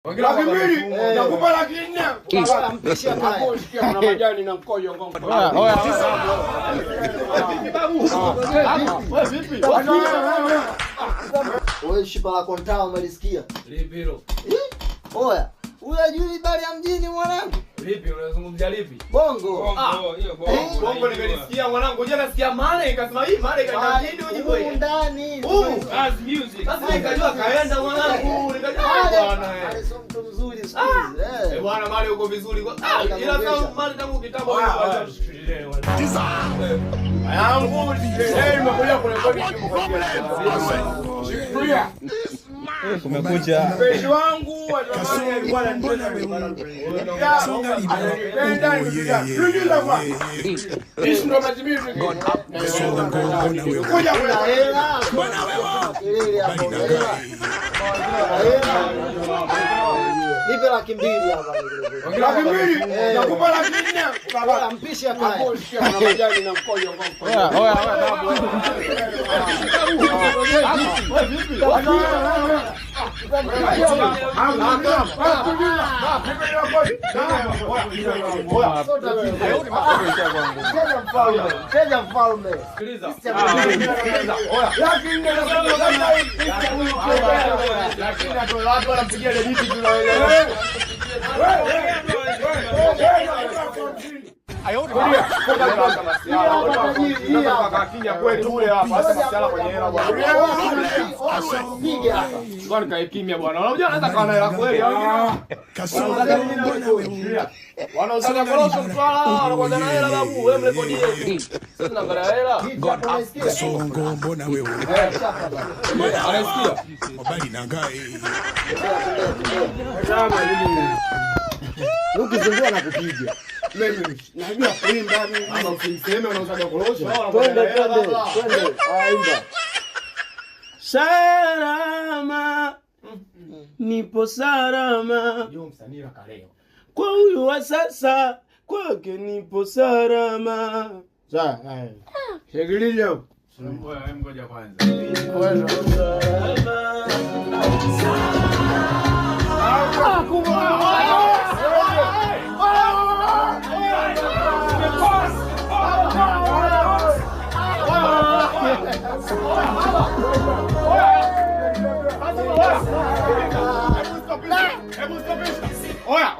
Laki mbili nakupa laki nne. Mpishia hapo, shikia kuna majani na mkojo ngombe. Vipi? Wewe shiba la kontao umelisikia? Lipi hilo? Oya, unajui bali ya mjini mwanangu? Lipi unazungumzia lipi? Bongo. Hiyo bongo. Bongo nimelisikia mwanangu. Je, nasikia maana ikasema hii maana ikaenda mjini ujibu huko ndani. As music. Sasa nikajua kaenda mwanangu. Nikajua bwana eh. Ale sio mtu mzuri siku hizi. Eh bwana mali uko vizuri. Ila kama mali tangu kitambo hiyo bwana tushikilie wale. Yangu nimekuja kurekodi simu kwa ajili ya kumekucha mpenzi wangu atamani alikuwa ananipenda mimi. Ananipenda ndio kwa. Hizi ndo majibu. Kuja kuna hela. Bwana wewe. Nipe laki mbili hapa. Laki mbili nakupa laki nne. Baba mpishia hapo, shikia kuna majani na mkojo ngombe. Oya babu. Vipi? Cheza mfalme. Lakini atoa watu wanampigia debiti tunaelewa. Kimya bwana. Unajua anaweza kawa na hela kweli. Wanauzaka korosho mtwala, wanakwenda na hela babu, wewe mrekodie. Sasa naangalia hela. Kasongo mbona wewe? Anasikia? Mabali na ngai. Ukizungua na kupiga. Mimi najua kuimba mimi. Ama usimseme unauzaga korosho. Twende. Aimba. Salama. Nipo salama. Ndio msanii wa kaleo. Kwa huyu wa sasa kwake nipo salama. Sawa, shigilije hapo. Ngoja kwanza.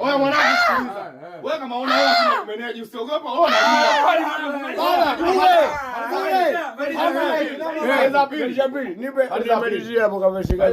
Oya mwanangu sikiliza. Wewe kama una hela kama meneja usiogopa ona. Nipe. Nipe. Hapo kama shika.